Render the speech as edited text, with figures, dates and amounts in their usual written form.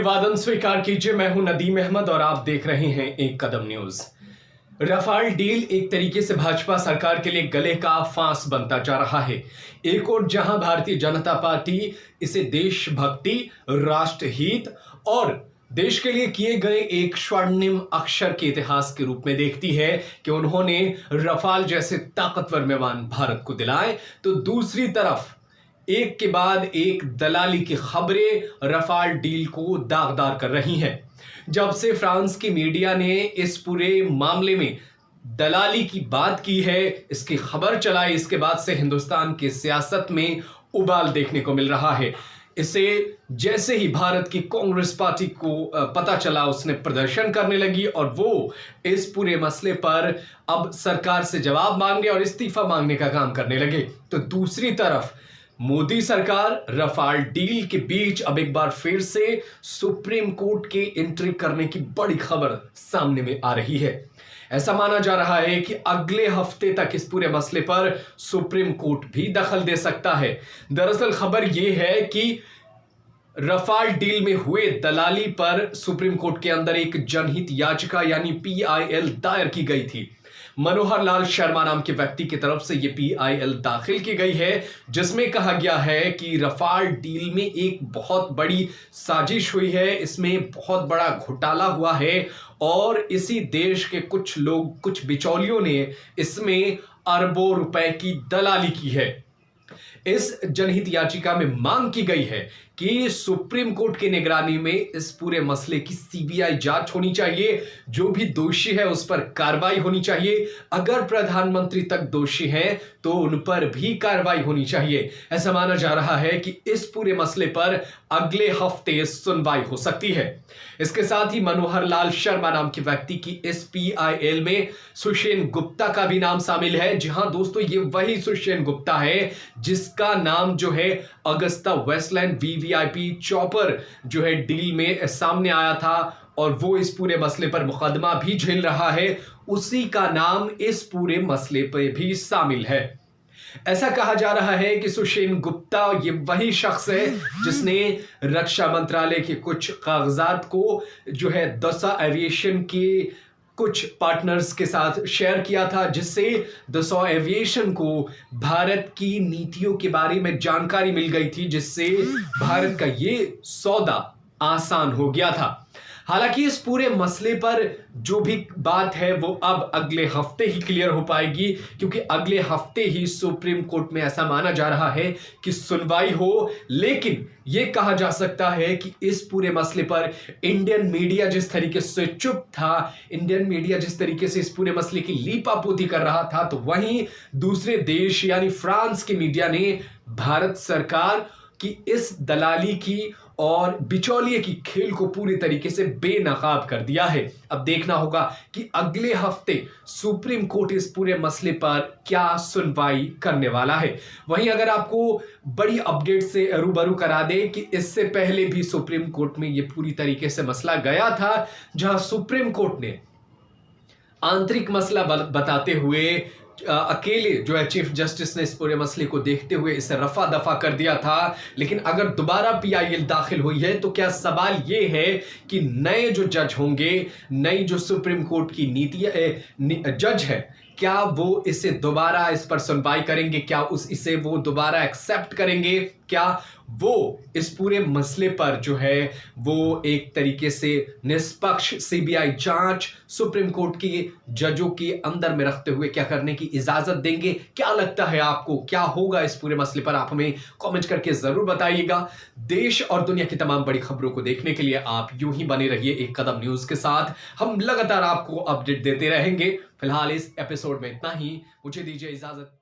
अभिवादन स्वीकार कीजिए। मैं हूं नदीम अहमद और आप देख रहे हैं एक कदम न्यूज। रफाल डील एक तरीके से भाजपा सरकार के लिए गले का फांस बनता जा रहा है। एक और जहां भारतीय जनता पार्टी इसे देशभक्ति, राष्ट्रहित और देश के लिए किए गए एक स्वर्णिम अक्षर के इतिहास के रूप में देखती है कि उन्होंने रफाल जैसे ताकतवर विमान भारत को दिलाए, तो दूसरी तरफ एक के बाद एक दलाली की खबरें रफाल डील को दागदार कर रही हैं। जब से फ्रांस की मीडिया ने इस पूरे मामले में दलाली की बात की है, इसकी खबर चलाई, इसके बाद से हिंदुस्तान की सियासत में उबाल देखने को मिल रहा है। इसे जैसे ही भारत की कांग्रेस पार्टी को पता चला, उसने प्रदर्शन करने लगी और वो इस पूरे मसले पर अब सरकार से जवाब मांगने और इस्तीफा मांगने का काम करने लगे। तो दूसरी तरफ मोदी सरकार रफाल डील के बीच अब एक बार फिर से सुप्रीम कोर्ट के एंट्री करने की बड़ी खबर सामने में आ रही है। ऐसा माना जा रहा है कि अगले हफ्ते तक इस पूरे मसले पर सुप्रीम कोर्ट भी दखल दे सकता है। दरअसल खबर यह है कि रफाल डील में हुए दलाली पर सुप्रीम कोर्ट के अंदर एक जनहित याचिका यानी PIL दायर की गई थी। मनोहर लाल शर्मा नाम के व्यक्ति की तरफ से यह PIL दाखिल की गई है, जिसमें कहा गया है कि रफाल डील में एक बहुत बड़ी साजिश हुई है, इसमें बहुत बड़ा घोटाला हुआ है और इसी देश के कुछ लोग, कुछ बिचौलियों ने इसमें अरबों रुपए की दलाली की है। इस जनहित याचिका में मांग की गई है कि सुप्रीम कोर्ट की निगरानी में इस पूरे मसले की CBI जांच होनी चाहिए। जो भी दोषी है उस पर कार्रवाई होनी चाहिए। अगर प्रधानमंत्री तक दोषी हैं तो उन पर भी कार्रवाई होनी चाहिए। ऐसा माना जा रहा है कि इस पूरे मसले पर अगले हफ्ते सुनवाई हो सकती है। इसके साथ ही मनोहर लाल शर्मा नाम के व्यक्ति की इस PIL में सुषेण गुप्ता का भी नाम शामिल है। जी हां दोस्तों, ये वही सुषेण गुप्ता है जिसका नाम जो है अगस्ता वेस्टलैंड VVIP चॉपर जो है डील में सामने आया था और वो इस पूरे मसले पर मुकदमा भी झेल रहा है। उसी का नाम इस पूरे मसले पर भी शामिल है। ऐसा कहा जा रहा है कि सुषेण गुप्ता ये वही शख्स है जिसने रक्षा मंत्रालय के कुछ कागजात को जो है दसा एविएशन के कुछ पार्टनर्स के साथ शेयर किया था, जिससे दसॉ एविएशन को भारत की नीतियों के बारे में जानकारी मिल गई थी, जिससे भारत का ये सौदा आसान हो गया था। हालांकि इस पूरे मसले पर जो भी बात है वो अब अगले हफ्ते ही क्लियर हो पाएगी, क्योंकि अगले हफ्ते ही सुप्रीम कोर्ट में ऐसा माना जा रहा है कि सुनवाई हो। लेकिन यह कहा जा सकता है कि इस पूरे मसले पर इंडियन मीडिया जिस तरीके से चुप था, इंडियन मीडिया जिस तरीके से इस पूरे मसले की लीपापोती कर रहा था, तो वहीं दूसरे देश यानी फ्रांस की मीडिया ने भारत सरकार की इस दलाली की और बिचौलिए की खेल को पूरी तरीके से बेनकाब कर दिया है। अब देखना होगा कि अगले हफ्ते सुप्रीम कोर्ट इस पूरे मसले पर क्या सुनवाई करने वाला है। वहीं अगर आपको बड़ी अपडेट से रूबरू करा दे कि इससे पहले भी सुप्रीम कोर्ट में यह पूरी तरीके से मसला गया था, जहां सुप्रीम कोर्ट ने आंतरिक मसला बताते हुए अकेले जो है चीफ जस्टिस ने इस पूरे मसले को देखते हुए इसे रफा दफा कर दिया था। लेकिन अगर दोबारा PIL दाखिल हुई है तो क्या सवाल ये है कि नए जो जज होंगे, नई जो सुप्रीम कोर्ट की नीति जज है, क्या वो इसे दोबारा इस पर सुनवाई करेंगे? क्या इसे वो दोबारा एक्सेप्ट करेंगे? क्या वो इस पूरे मसले पर जो है वो एक तरीके से निष्पक्ष CBI जांच सुप्रीम कोर्ट के जजों के अंदर में रखते हुए क्या करने की इजाजत देंगे? क्या लगता है आपको, क्या होगा इस पूरे मसले पर? आप हमें कमेंट करके जरूर बताइएगा। देश और दुनिया की तमाम बड़ी खबरों को देखने के लिए आप यूं ही बने रहिए एक कदम न्यूज के साथ। हम लगातार आपको अपडेट देते रहेंगे। फिलहाल इस एपिसोड में इतना ही। मुझे दीजिए इजाजत।